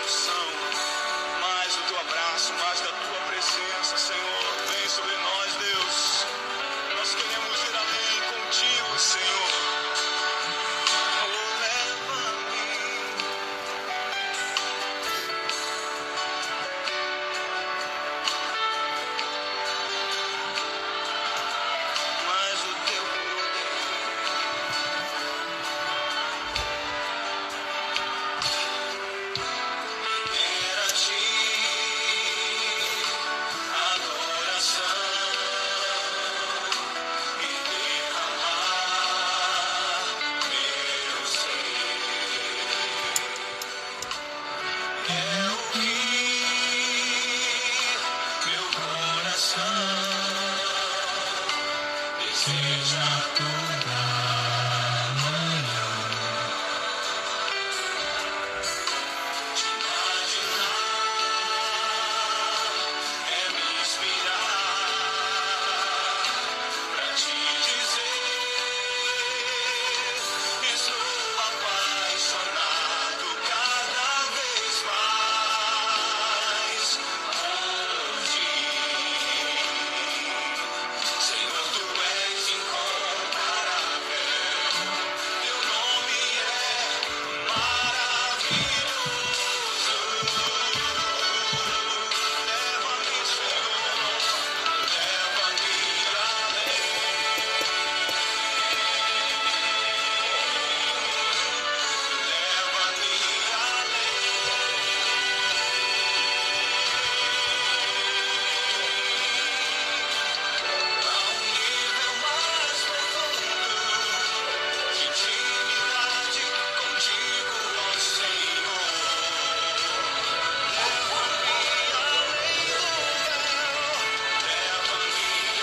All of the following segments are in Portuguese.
unção, mais do teu abraço, mais da tua presença, Senhor. Vem sobre nós, Deus. Nós queremos ir além contigo, Senhor. Oh, leva-me. Mais do teu poder. Era ti adoração e derramar meu ser. É o que meu coração deseja toda manhã. Te imaginar é me inspirar pra te dizer: estou apaixonado cada vez mais por ti. Senhor, tu és incomparável. Teu nome é maravilhoso. Leva-me, Senhor, leva-me além. Leva-me a um nível mais profundo de intimidade contigo, ó Senhor. Leva-me além do véu, leva-me além.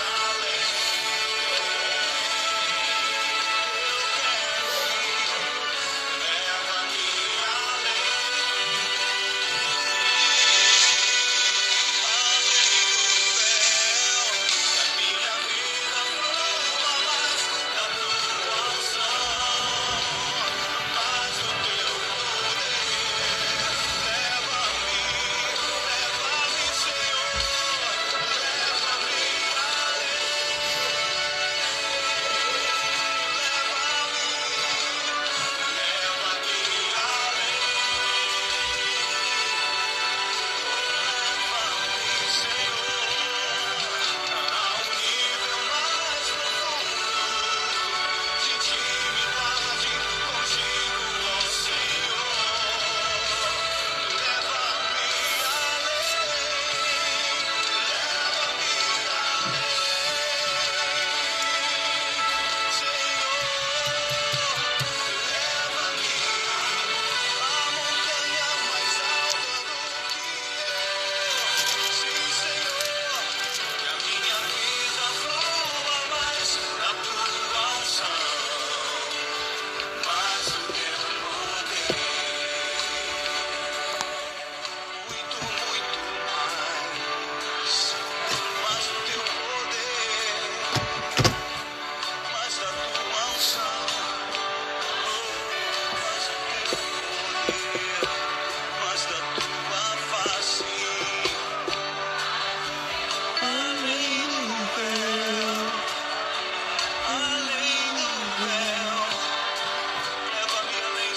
Eu quero ir,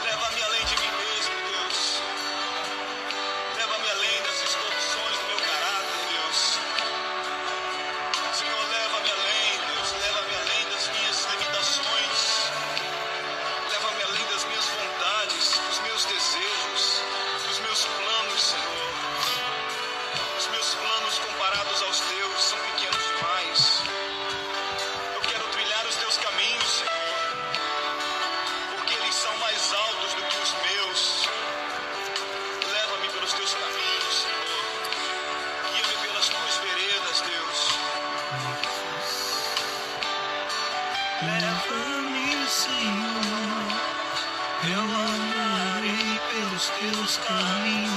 leva-me além de mim mesmo, Deus. Leva-me além das distorções do meu caráter, Deus. Senhor, leva-me além, Deus. Leva-me além das minhas limitações. Leva-me além das minhas vontades, dos meus desejos, dos meus planos, Senhor. Os meus planos comparados aos teus são pequenos demais. Eu quero trilhar os teus caminhos, Senhor, porque eles são mais altos do que os meus. Leva-me pelos teus caminhos, Senhor. Guia-me pelas tuas veredas, Deus. Leva-me, Senhor, eu andarei pelos teus caminhos.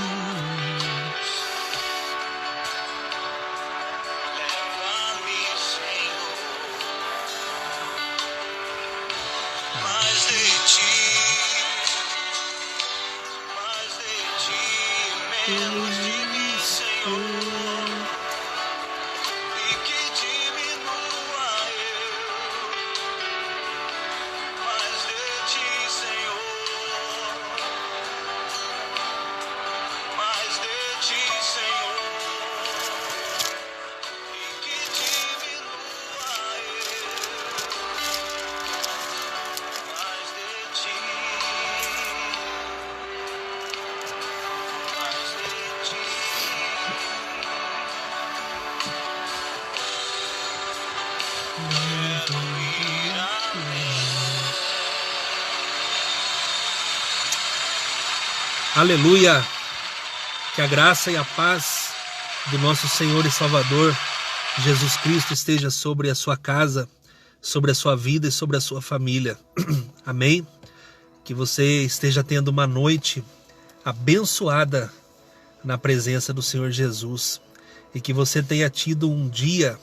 Leva-me, Senhor, mais de ti. menos de mim, Senhor, e que diminua eu, mais de ti, Senhor, mais de ti, Senhor, e que diminua eu, mais de ti, mais de ti. Aleluia! Que a graça e a paz do nosso Senhor e Salvador Jesus Cristo esteja sobre a sua casa, sobre a sua vida e sobre a sua família. Amém? Que você esteja tendo uma noite abençoada na presença do Senhor Jesus e que você tenha tido um dia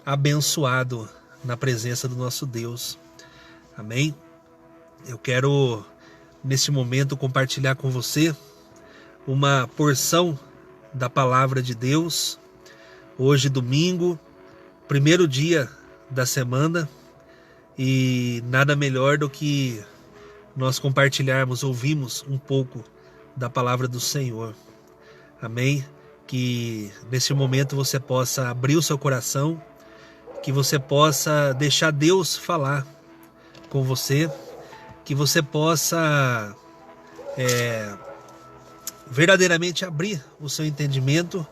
abençoado na presença do nosso Deus. Amém? Eu quero neste momento compartilhar com você uma porção da palavra de Deus. Hoje, domingo, primeiro dia da semana, e nada melhor do que nós compartilharmos, ouvirmos um pouco da palavra do Senhor. Amém? Que nesse momento você possa abrir o seu coração, que você possa deixar Deus falar com você, que você possa verdadeiramente abrir o seu entendimento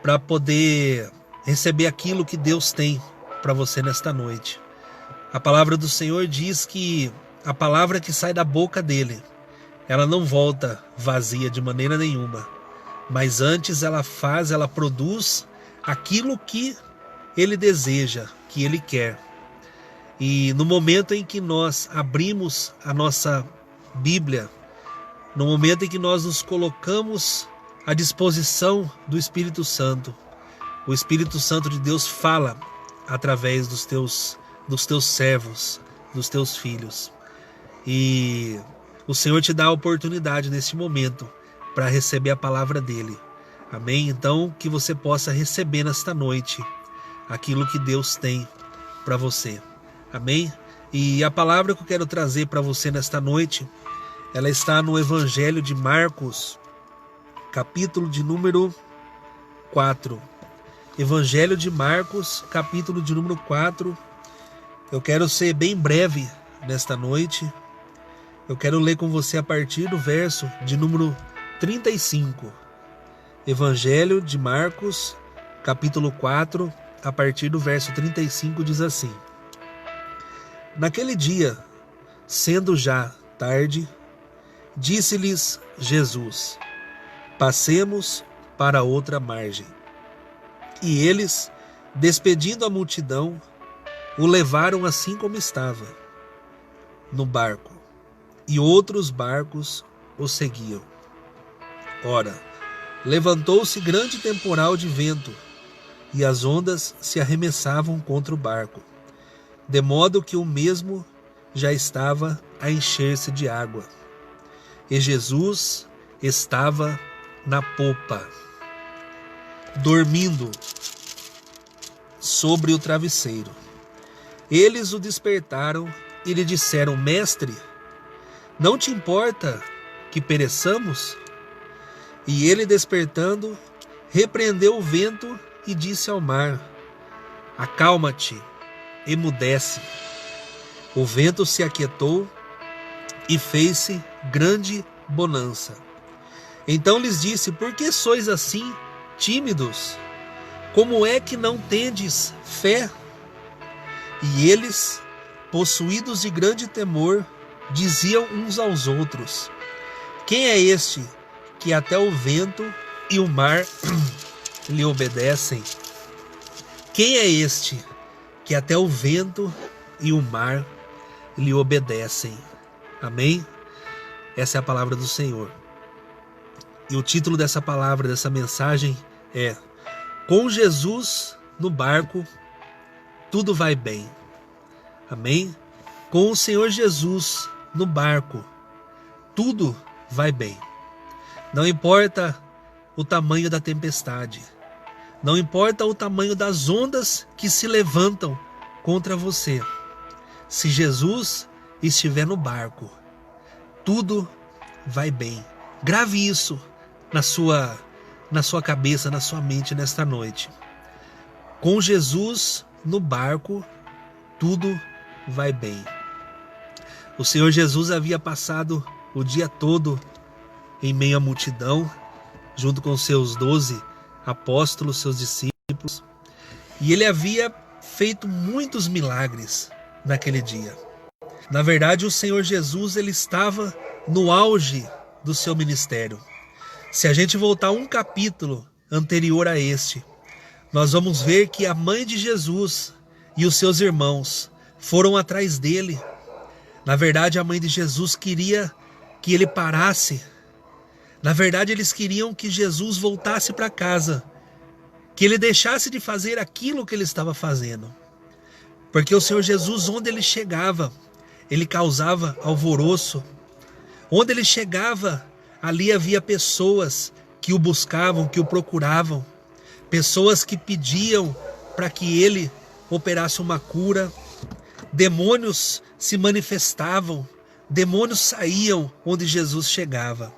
para poder receber aquilo que Deus tem para você nesta noite. A palavra do Senhor diz que a palavra que sai da boca dele, ela não volta vazia de maneira nenhuma, mas antes ela produz aquilo que ele deseja, que ele quer. E no momento em que nós abrimos a nossa Bíblia, no momento em que nós nos colocamos à disposição do Espírito Santo, o Espírito Santo de Deus fala através dos teus servos, dos teus filhos. E o Senhor te dá a oportunidade neste momento para receber a palavra dele. Amém? Então, que você possa receber nesta noite aquilo que Deus tem para você. Amém? E a palavra que eu quero trazer para você nesta noite, ela está no Evangelho de Marcos, capítulo de número 4. Evangelho de Marcos, capítulo de número 4. Eu quero ser bem breve nesta noite. Eu quero ler com você a partir do verso de número 35. Evangelho de Marcos, capítulo 4, a partir do verso 35, diz assim: Naquele dia, sendo já tarde, disse-lhes Jesus: Passemos para outra margem. E eles, despedindo a multidão, o levaram assim como estava, no barco, e outros barcos o seguiam. Ora, levantou-se grande temporal de vento, e as ondas se arremessavam contra o barco, de modo que o mesmo já estava a encher-se de água. E Jesus estava na popa, dormindo sobre o travesseiro. Eles o despertaram e lhe disseram: Mestre, não te importa que pereçamos? E ele, despertando, repreendeu o vento e disse ao mar: Acalma-te, emudece. O vento se aquietou e fez-se grande bonança. Então lhes disse: Por que sois assim tímidos? Como é que não tendes fé? E eles, possuídos de grande temor, diziam uns aos outros: Quem é este que até o vento e o mar lhe obedecem? Quem é este que até o vento e o mar lhe obedecem? Amém? Essa é a palavra do Senhor. E o título dessa palavra, dessa mensagem é: Com Jesus no barco, tudo vai bem. Amém? Com o Senhor Jesus no barco, tudo vai bem. Não importa o tamanho da tempestade. Não importa o tamanho das ondas que se levantam contra você. Se Jesus estiver no barco, tudo vai bem. Grave isso na sua cabeça, na sua mente nesta noite. Com Jesus no barco, tudo vai bem. O Senhor Jesus havia passado o dia todo em meio à multidão, junto com seus 12 apóstolos, seus discípulos, e ele havia feito muitos milagres naquele dia. Na verdade, o Senhor Jesus ele estava no auge do seu ministério. Se a gente voltar um capítulo anterior a este, nós vamos ver que a mãe de Jesus e os seus irmãos foram atrás dele. Na verdade, a mãe de Jesus queria que ele parasse. Na verdade, eles queriam que Jesus voltasse para casa, que ele deixasse de fazer aquilo que ele estava fazendo. Porque o Senhor Jesus, onde ele chegava, ele causava alvoroço. Onde ele chegava, ali havia pessoas que o buscavam, que o procuravam. Pessoas que pediam para que ele operasse uma cura. Demônios se manifestavam, demônios saíam onde Jesus chegava.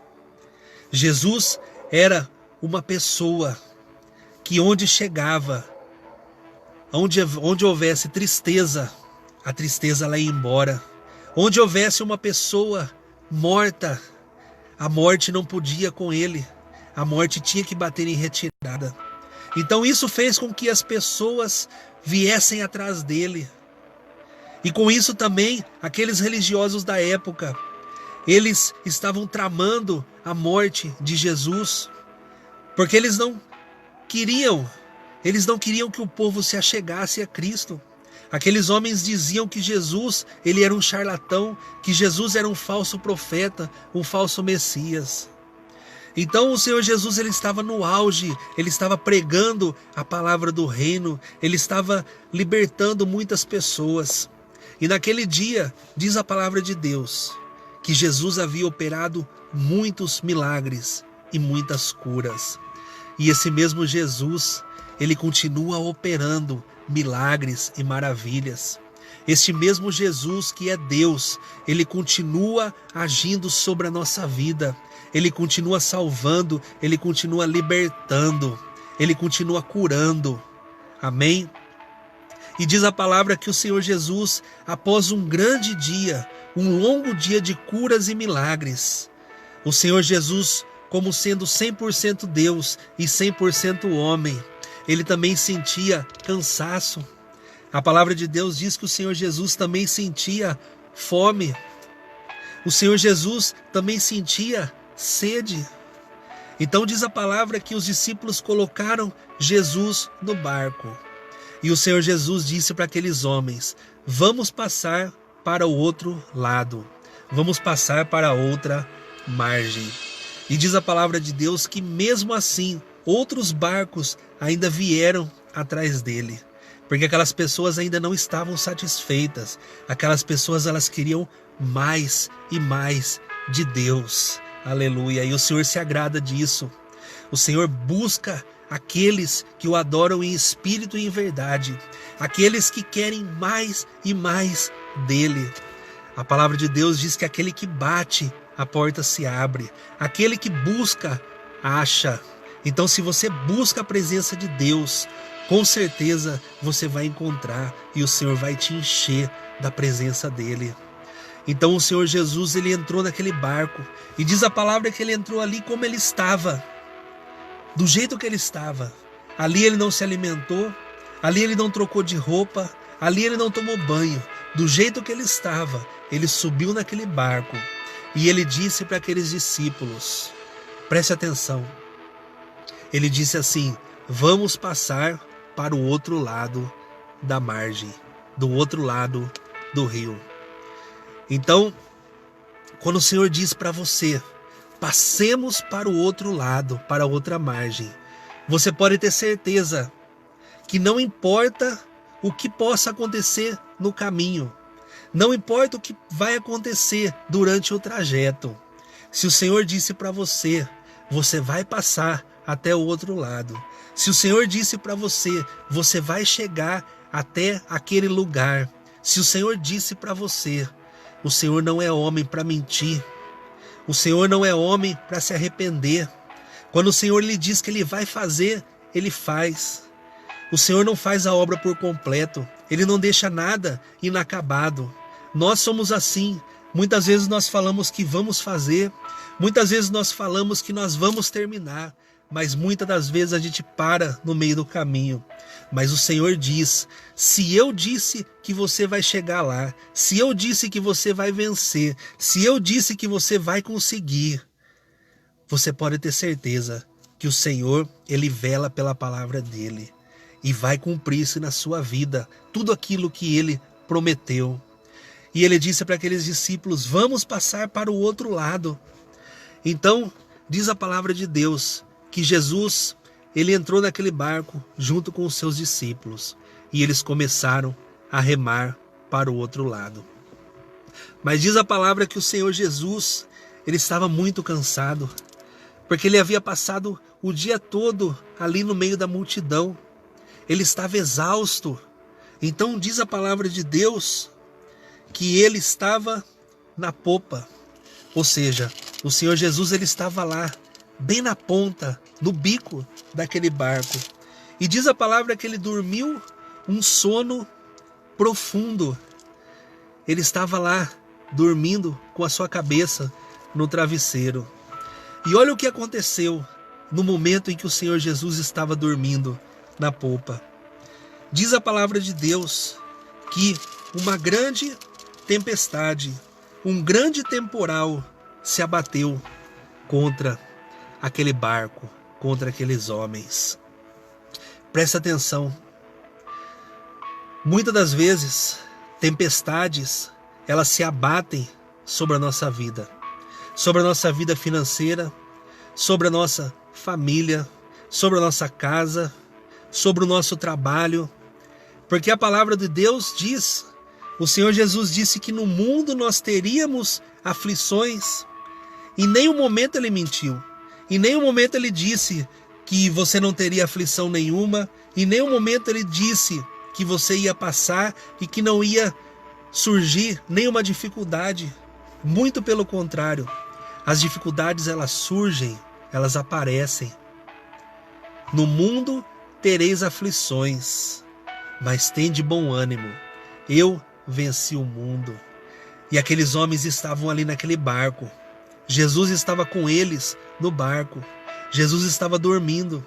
Jesus era uma pessoa que onde chegava, onde houvesse tristeza, a tristeza ela ia embora. Onde houvesse uma pessoa morta, a morte não podia com ele, a morte tinha que bater em retirada. Então isso fez com que as pessoas viessem atrás dele. E com isso também, aqueles religiosos da época, eles estavam tramando a morte de Jesus, porque eles não queriam que o povo se achegasse a Cristo. Aqueles homens diziam que Jesus, ele era um charlatão, que Jesus era um falso profeta, um falso Messias. Então o Senhor Jesus ele estava no auge, ele estava pregando a palavra do reino, ele estava libertando muitas pessoas. E naquele dia, diz a palavra de Deus, que Jesus havia operado muitos milagres e muitas curas. E esse mesmo Jesus, ele continua operando milagres e maravilhas. Este mesmo Jesus que é Deus, ele continua agindo sobre a nossa vida. Ele continua salvando, ele continua libertando, ele continua curando. Amém? E diz a palavra que o Senhor Jesus, após um grande dia, um longo dia de curas e milagres, o Senhor Jesus, como sendo 100% Deus e 100% homem, ele também sentia cansaço. A palavra de Deus diz que o Senhor Jesus também sentia fome. O Senhor Jesus também sentia sede. Então diz a palavra que os discípulos colocaram Jesus no barco. E o Senhor Jesus disse para aqueles homens: vamos passar para o outro lado. Vamos passar para outra margem. E diz a palavra de Deus que mesmo assim, outros barcos ainda vieram atrás dele. Porque aquelas pessoas ainda não estavam satisfeitas. Aquelas pessoas elas queriam mais e mais de Deus. Aleluia. E o Senhor se agrada disso. O Senhor busca aqueles que o adoram em espírito e em verdade, aqueles que querem mais e mais dele. A palavra de Deus diz que aquele que bate, a porta se abre, aquele que busca, acha. Então se você busca a presença de Deus, com certeza você vai encontrar e o Senhor vai te encher da presença dele. Então o Senhor Jesus ele entrou naquele barco e diz a palavra que ele entrou ali como ele estava. Do jeito que ele estava. Ali ele não se alimentou, ali ele não trocou de roupa, ali ele não tomou banho. Do jeito que ele estava, ele subiu naquele barco e ele disse para aqueles discípulos, preste atenção, ele disse assim: vamos passar para o outro lado da margem, do outro lado do rio. Então, quando o Senhor diz para você, passemos para o outro lado, para a outra margem, você pode ter certeza que não importa o que possa acontecer no caminho, não importa o que vai acontecer durante o trajeto, se o Senhor disse para você, você vai passar até o outro lado. Se o Senhor disse para você, você vai chegar até aquele lugar. Se o Senhor disse para você, o Senhor não é homem para mentir. O Senhor não é homem para se arrepender. Quando o Senhor lhe diz que Ele vai fazer, Ele faz. O Senhor não faz a obra por completo. Ele não deixa nada inacabado. Nós somos assim. Muitas vezes nós falamos que vamos fazer. Muitas vezes nós falamos que nós vamos terminar. Mas muitas das vezes a gente para no meio do caminho. Mas o Senhor diz, se eu disse que você vai chegar lá, se eu disse que você vai vencer, se eu disse que você vai conseguir, você pode ter certeza que o Senhor, Ele vela pela palavra dEle e vai cumprir-se na sua vida tudo aquilo que Ele prometeu. E Ele disse para aqueles discípulos, vamos passar para o outro lado. Então, diz a palavra de Deus, que Jesus, Ele entrou naquele barco junto com os seus discípulos e eles começaram a remar para o outro lado. Mas diz a palavra que o Senhor Jesus, Ele estava muito cansado, porque Ele havia passado o dia todo ali no meio da multidão. Ele estava exausto. Então diz a palavra de Deus que Ele estava na popa, ou seja, o Senhor Jesus, Ele estava lá, bem na ponta, no bico daquele barco. E diz a palavra que Ele dormiu um sono profundo. Ele estava lá, dormindo com a sua cabeça no travesseiro. E olha o que aconteceu no momento em que o Senhor Jesus estava dormindo na popa. Diz a palavra de Deus que uma grande tempestade, um grande temporal se abateu contra aquele barco, contra aqueles homens. Presta atenção. Muitas das vezes, tempestades, elas se abatem sobre a nossa vida financeira, sobre a nossa família, sobre a nossa casa, sobre o nosso trabalho, porque a palavra de Deus diz, o Senhor Jesus disse que no mundo nós teríamos aflições, em nenhum momento Ele mentiu. Em nenhum momento Ele disse que você não teria aflição nenhuma. Em nenhum momento Ele disse que você ia passar e que não ia surgir nenhuma dificuldade. Muito pelo contrário. As dificuldades, elas surgem, elas aparecem. No mundo tereis aflições, mas tende bom ânimo. Eu venci o mundo. E aqueles homens estavam ali naquele barco. Jesus estava com eles no barco. Jesus estava dormindo.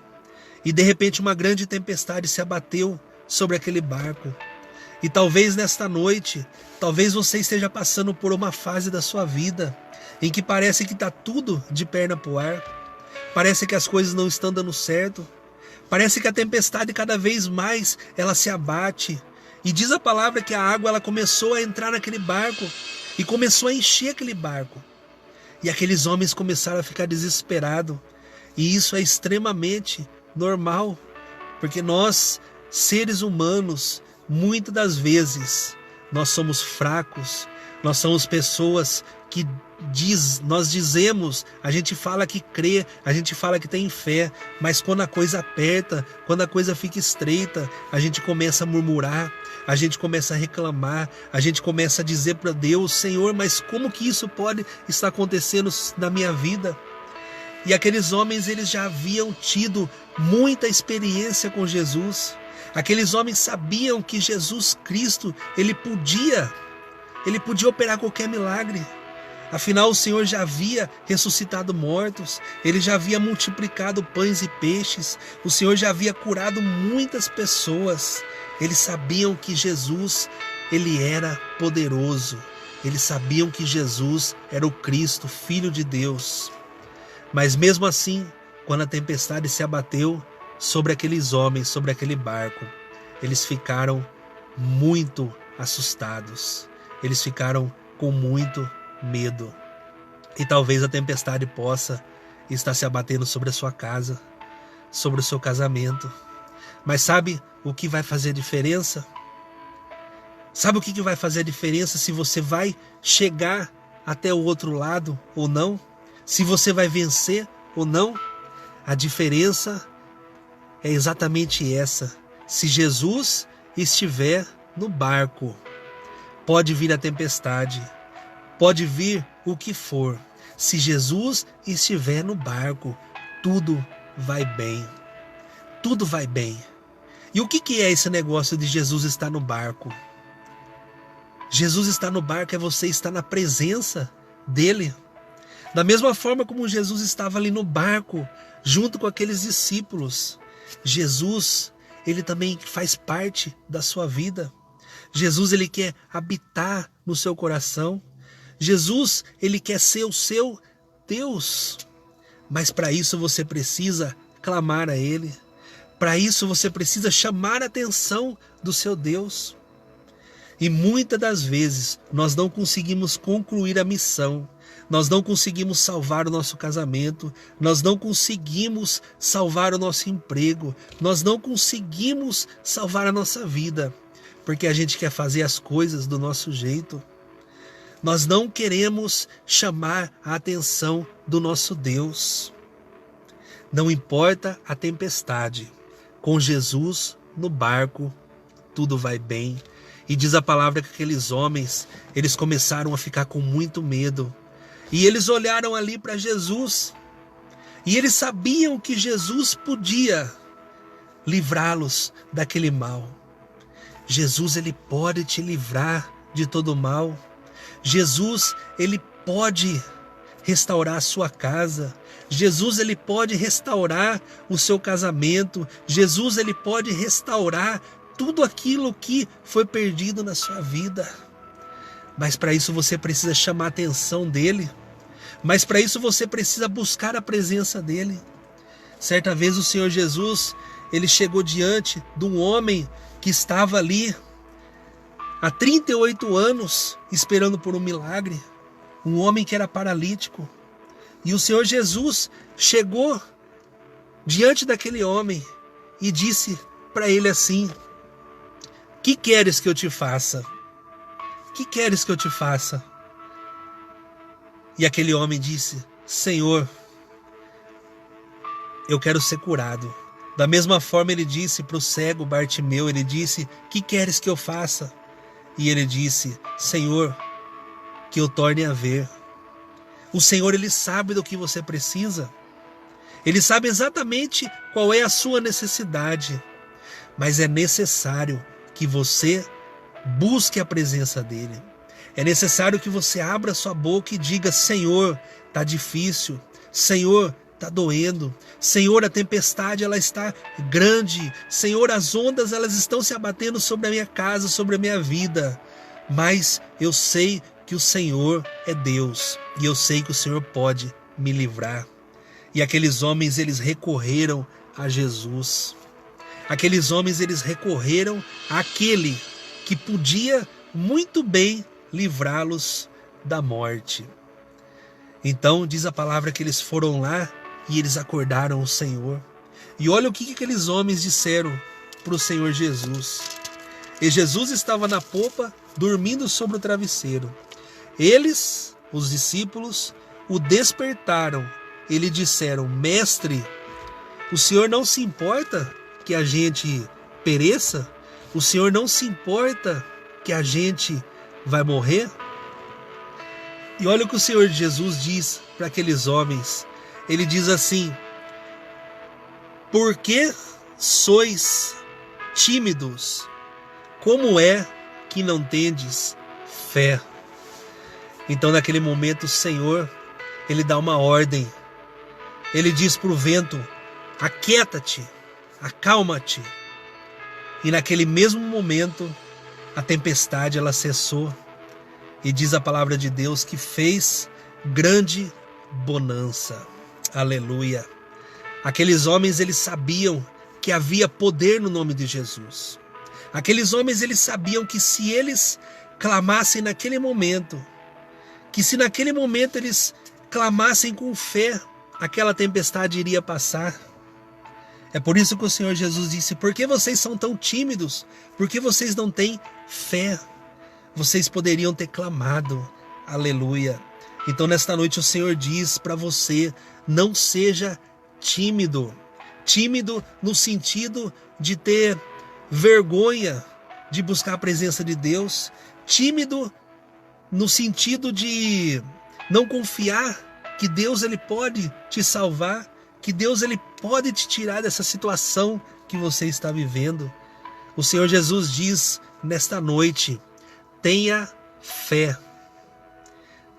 E de repente uma grande tempestade se abateu sobre aquele barco. E talvez nesta noite, talvez você esteja passando por uma fase da sua vida em que parece que está tudo de perna pro ar. Parece que as coisas não estão dando certo. Parece que a tempestade cada vez mais ela se abate. E diz a palavra que a água ela começou a entrar naquele barco e começou a encher aquele barco. E aqueles homens começaram a ficar desesperados. E isso é extremamente normal. Porque nós, seres humanos, muitas das vezes, nós somos fracos. Nós somos pessoas que nós dizemos, a gente fala que crê, a gente fala que tem fé, mas quando a coisa aperta, quando a coisa fica estreita, a gente começa a murmurar, a gente começa a reclamar, a gente começa a dizer para Deus, Senhor, mas como que isso pode estar acontecendo na minha vida? E aqueles homens, eles já haviam tido muita experiência com Jesus. Aqueles homens sabiam que Jesus Cristo, ele podia operar qualquer milagre. Afinal, o Senhor já havia ressuscitado mortos, Ele já havia multiplicado pães e peixes, o Senhor já havia curado muitas pessoas. Eles sabiam que Jesus, Ele era poderoso. Eles sabiam que Jesus era o Cristo, Filho de Deus. Mas mesmo assim, quando a tempestade se abateu sobre aqueles homens, sobre aquele barco, eles ficaram muito assustados. Eles ficaram com muito medo. E talvez a tempestade possa estar se abatendo sobre a sua casa, sobre o seu casamento. Mas sabe o que vai fazer diferença? Sabe o que vai fazer a diferença se você vai chegar até o outro lado ou não? Se você vai vencer ou não? A diferença é exatamente essa. Se Jesus estiver no barco, pode vir a tempestade, pode vir o que for. Se Jesus estiver no barco, tudo vai bem. Tudo vai bem. E o que é esse negócio de Jesus estar no barco? Jesus estar no barco é você estar na presença dele. Da mesma forma como Jesus estava ali no barco, junto com aqueles discípulos, Jesus, ele também faz parte da sua vida. Jesus, ele quer habitar no seu coração. Jesus, ele quer ser o seu Deus. Mas para isso você precisa clamar a ele. Para isso você precisa chamar a atenção do seu Deus. E muitas das vezes nós não conseguimos concluir a missão. Nós não conseguimos salvar o nosso casamento, nós não conseguimos salvar o nosso emprego, nós não conseguimos salvar a nossa vida, porque a gente quer fazer as coisas do nosso jeito. Nós não queremos chamar a atenção do nosso Deus. Não importa a tempestade, com Jesus no barco, tudo vai bem. E diz a palavra que aqueles homens, eles começaram a ficar com muito medo. E eles olharam ali para Jesus, e eles sabiam que Jesus podia livrá-los daquele mal. Jesus, ele pode te livrar de todo mal. Jesus, ele pode restaurar a sua casa. Jesus, ele pode restaurar o seu casamento. Jesus, ele pode restaurar tudo aquilo que foi perdido na sua vida. Mas para isso você precisa chamar a atenção dele. Mas para isso você precisa buscar a presença dele. Certa vez o Senhor Jesus, ele chegou diante de um homem que estava ali há 38 anos esperando por um milagre. Um homem que era paralítico. E o Senhor Jesus chegou diante daquele homem e disse para ele assim: que queres que eu te faça? Que queres que eu te faça? E aquele homem disse: Senhor, eu quero ser curado. Da mesma forma ele disse para o cego Bartimeu, ele disse: que queres que eu faça? E ele disse: Senhor, que eu torne a ver. O Senhor, ele sabe do que você precisa. Ele sabe exatamente qual é a sua necessidade. Mas é necessário que você busque a presença dele. É necessário que você abra sua boca e diga: Senhor, está difícil. Senhor, está doendo. Senhor, a tempestade ela está grande. Senhor, as ondas elas estão se abatendo sobre a minha casa, sobre a minha vida. Mas eu sei que o Senhor é Deus. E eu sei que o Senhor pode me livrar. E aqueles homens, eles recorreram a Jesus. Aqueles homens, eles recorreram àquele que podia muito bem livrá-los da morte. Então diz a palavra que eles foram lá e eles acordaram o Senhor. E olha o que aqueles homens disseram para o Senhor Jesus. E Jesus estava na popa, dormindo sobre o travesseiro. Eles, os discípulos, o despertaram e lhe disseram: Mestre, o Senhor não se importa que a gente pereça? O Senhor não se importa que a gente vai morrer? E olha o que o Senhor Jesus diz para aqueles homens. Ele diz assim: por que sois tímidos? Como é que não tendes fé? Então naquele momento o Senhor, ele dá uma ordem. Ele diz para o vento: aquieta-te, acalma-te. E naquele mesmo momento a tempestade ela cessou. E diz a palavra de Deus que fez grande bonança. Aleluia. Aqueles homens, eles sabiam que havia poder no nome de Jesus. Aqueles homens, eles sabiam que se eles clamassem naquele momento, que se naquele momento eles clamassem com fé, aquela tempestade iria passar. É por isso que o Senhor Jesus disse: por que vocês são tão tímidos? Por que vocês não têm fé? Vocês poderiam ter clamado, aleluia. Então nesta noite o Senhor diz para você: não seja tímido. Tímido no sentido de ter vergonha de buscar a presença de Deus. Tímido no sentido de não confiar que Deus ele pode te salvar, que Deus ele pode te tirar dessa situação que você está vivendo. O Senhor Jesus diz nesta noite: tenha fé.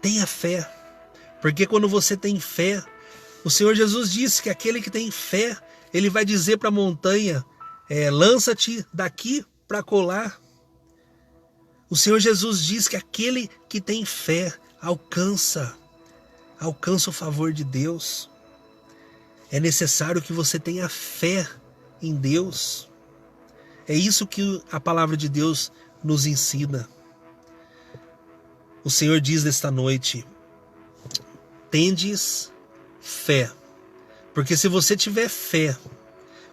Tenha fé. Porque quando você tem fé, o Senhor Jesus disse que aquele que tem fé, ele vai dizer para a montanha: lança-te daqui para colar. O Senhor Jesus diz que aquele que tem fé alcança o favor de Deus. É necessário que você tenha fé em Deus. É isso que a palavra de Deus nos ensina. O Senhor diz nesta noite: tendes fé. Porque se você tiver fé,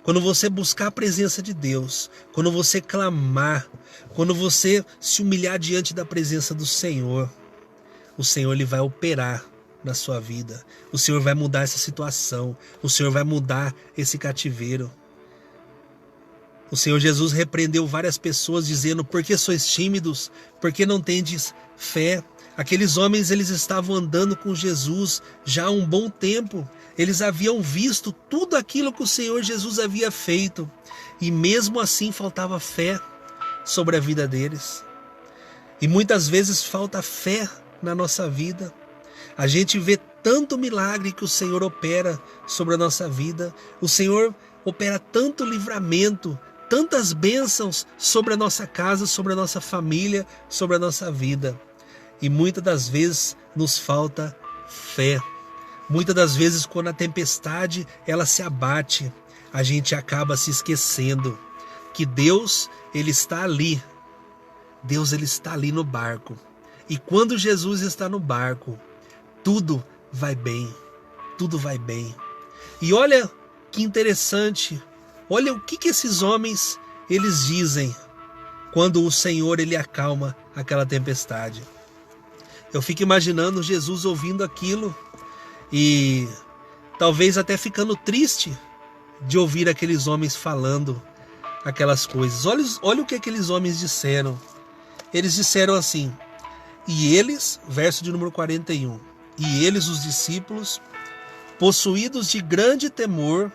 quando você buscar a presença de Deus, quando você clamar, quando você se humilhar diante da presença do Senhor, o Senhor ele vai operar na sua vida. O Senhor vai mudar essa situação. O Senhor vai mudar esse cativeiro. O Senhor Jesus repreendeu várias pessoas dizendo: por que sois tímidos? Por que não tendes fé? Aqueles homens eles estavam andando com Jesus já há um bom tempo. Eles haviam visto tudo aquilo que o Senhor Jesus havia feito. E mesmo assim faltava fé sobre a vida deles. E muitas vezes falta fé na nossa vida. A gente vê tanto milagre que o Senhor opera sobre a nossa vida. O Senhor opera tanto livramento, tantas bênçãos sobre a nossa casa, sobre a nossa família, sobre a nossa vida. E muitas das vezes nos falta fé. Muitas das vezes quando a tempestade ela se abate, a gente acaba se esquecendo que Deus ele está ali. Deus ele está ali no barco. E quando Jesus está no barco, tudo vai bem. Tudo vai bem. E olha que interessante. Olha o que esses homens eles dizem quando o Senhor ele acalma aquela tempestade. Eu fico imaginando Jesus ouvindo aquilo e talvez até ficando triste de ouvir aqueles homens falando aquelas coisas. Olha o que aqueles homens disseram. Eles disseram assim: e eles, verso de número 41, e eles, os discípulos, possuídos de grande temor,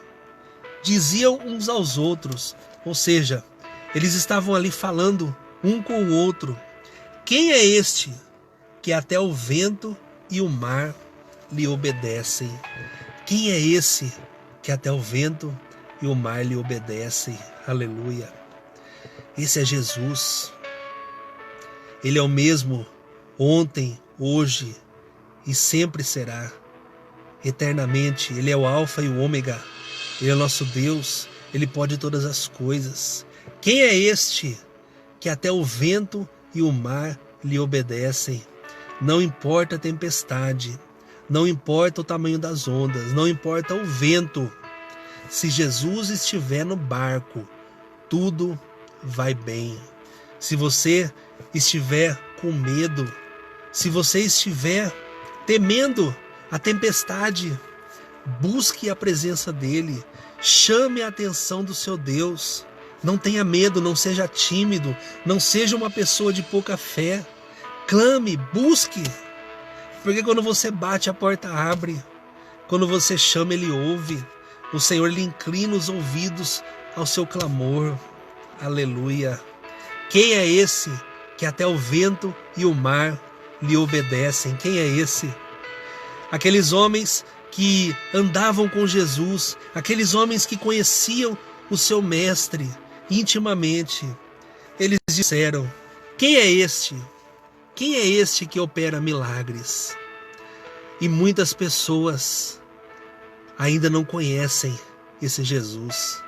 diziam uns aos outros, ou seja, eles estavam ali falando um com o outro: quem é este que até o vento e o mar lhe obedecem? Quem é esse que até o vento e o mar lhe obedecem? Aleluia! Esse é Jesus. Ele é o mesmo ontem, hoje e sempre será. Eternamente, Ele é o Alfa e o Ômega. Ele é nosso Deus. Ele pode todas as coisas. Quem é este que até o vento e o mar lhe obedecem? Não importa a tempestade, não importa o tamanho das ondas, não importa o vento. Se Jesus estiver no barco, tudo vai bem. Se você estiver com medo, se você estiver temendo a tempestade, busque a presença dele, chame a atenção do seu Deus. Não tenha medo, não seja tímido, não seja uma pessoa de pouca fé. Clame, busque, porque quando você bate a porta abre, quando você chama ele ouve, o Senhor lhe inclina os ouvidos ao seu clamor. Aleluia! Quem é esse que até o vento e o mar lhe obedecem? Quem é esse? Aqueles homens que andavam com Jesus, aqueles homens que conheciam o seu mestre intimamente, eles disseram: quem é este? Quem é este que opera milagres? E muitas pessoas ainda não conhecem esse Jesus.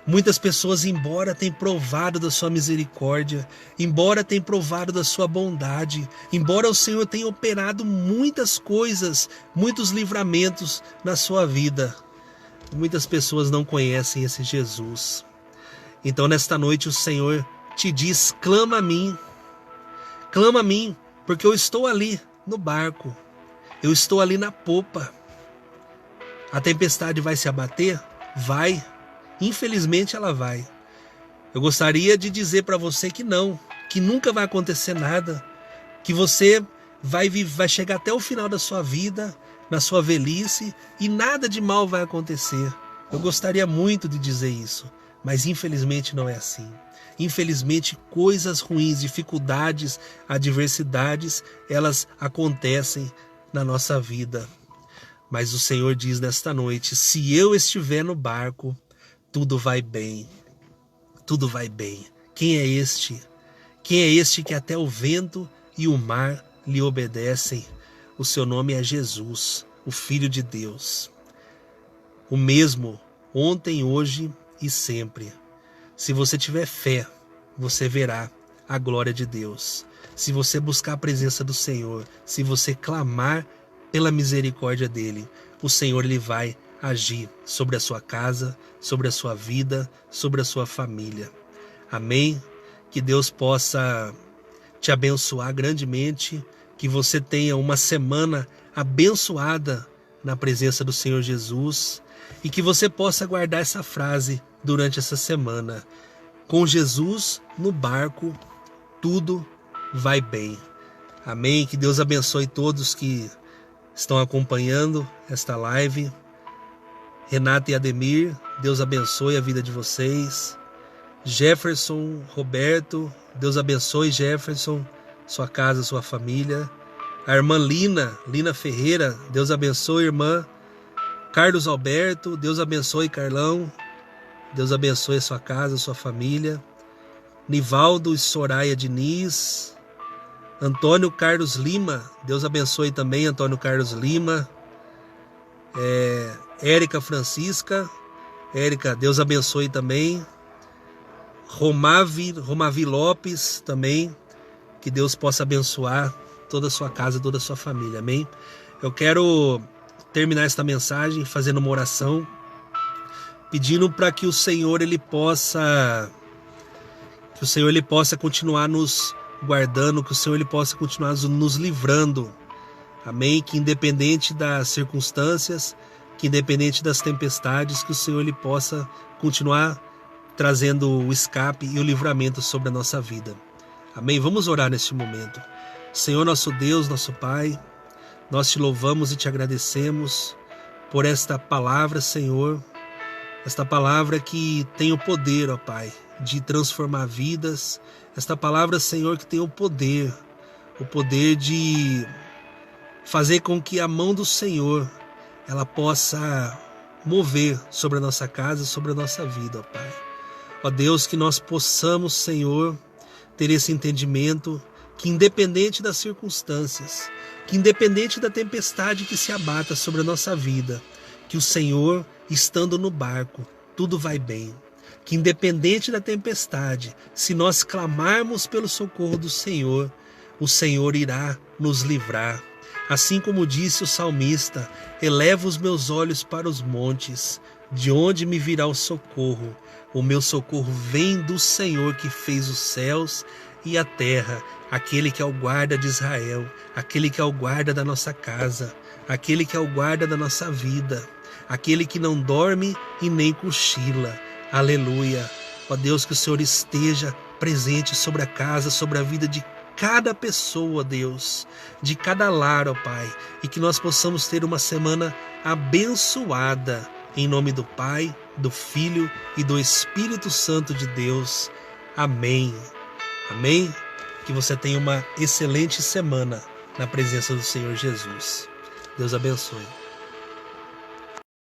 Muitas pessoas, embora tenham provado da sua misericórdia, embora tenham provado da sua bondade, embora o Senhor tenha operado muitas coisas, muitos livramentos na sua vida, muitas pessoas não conhecem esse Jesus. Então nesta noite o Senhor te diz: clama a mim, porque eu estou ali no barco, Eu estou ali na popa. A tempestade vai se abater? Vai. Infelizmente ela vai. Eu gostaria de dizer para você que não, que nunca vai acontecer nada, que você vai chegar até o final da sua vida, na sua velhice, e nada de mal vai acontecer. Eu gostaria muito de dizer isso, mas infelizmente não é assim. Infelizmente, coisas ruins, dificuldades, adversidades, elas acontecem na nossa vida. Mas o Senhor diz nesta noite: se eu estiver no barco, tudo vai bem. Tudo vai bem. Quem é este? Quem é este que até o vento e o mar lhe obedecem? O seu nome é Jesus, o Filho de Deus. O mesmo ontem, hoje e sempre. Se você tiver fé, você verá a glória de Deus. Se você buscar a presença do Senhor, se você clamar pela misericórdia dele, o Senhor ele vai agir sobre a sua casa, sobre a sua vida, sobre a sua família. Amém? Que Deus possa te abençoar grandemente, que você tenha uma semana abençoada na presença do Senhor Jesus e que você possa guardar essa frase durante essa semana: com Jesus no barco, tudo vai bem. Amém? Que Deus abençoe todos que estão acompanhando esta live. Renata e Ademir, Deus abençoe a vida de vocês. Jefferson, Roberto, Deus abençoe Jefferson, sua casa, sua família. A irmã Lina Ferreira, Deus abençoe, irmã. Carlos Alberto, Deus abençoe, Carlão. Deus abençoe a sua casa, a sua família. Nivaldo e Soraya Diniz. Antônio Carlos Lima, Deus abençoe também, Antônio Carlos Lima. Érica Francisca, Érica, Deus abençoe também. Romavi Lopes também, que Deus possa abençoar toda a sua casa, toda a sua família, amém? Eu quero terminar esta mensagem fazendo uma oração, pedindo para que o Senhor ele possa continuar nos guardando, que o Senhor ele possa continuar nos livrando, amém? Que independente das circunstâncias, que independente das tempestades, que o Senhor ele possa continuar trazendo o escape e o livramento sobre a nossa vida. Amém? Vamos orar neste momento. Senhor nosso Deus, nosso Pai, nós te louvamos e te agradecemos por esta palavra, Senhor, esta palavra que tem o poder, ó Pai, de transformar vidas, esta palavra, Senhor, que tem o poder de fazer com que a mão do Senhor ela possa mover sobre a nossa casa, sobre a nossa vida, ó Pai. Ó Deus, que nós possamos, Senhor, ter esse entendimento que independente das circunstâncias, que independente da tempestade que se abata sobre a nossa vida, que o Senhor, estando no barco, tudo vai bem. Que independente da tempestade, se nós clamarmos pelo socorro do Senhor, o Senhor irá nos livrar. Assim como disse o salmista: eleva os meus olhos para os montes, de onde me virá o socorro? O meu socorro vem do Senhor que fez os céus e a terra, aquele que é o guarda de Israel, aquele que é o guarda da nossa casa, aquele que é o guarda da nossa vida, aquele que não dorme e nem cochila. Aleluia. Ó Deus, que o Senhor esteja presente sobre a casa, sobre a vida de cada pessoa, Deus, de cada lar, ó Pai, e que nós possamos ter uma semana abençoada, em nome do Pai, do Filho e do Espírito Santo de Deus. Amém. Amém? Que você tenha uma excelente semana na presença do Senhor Jesus. Deus abençoe.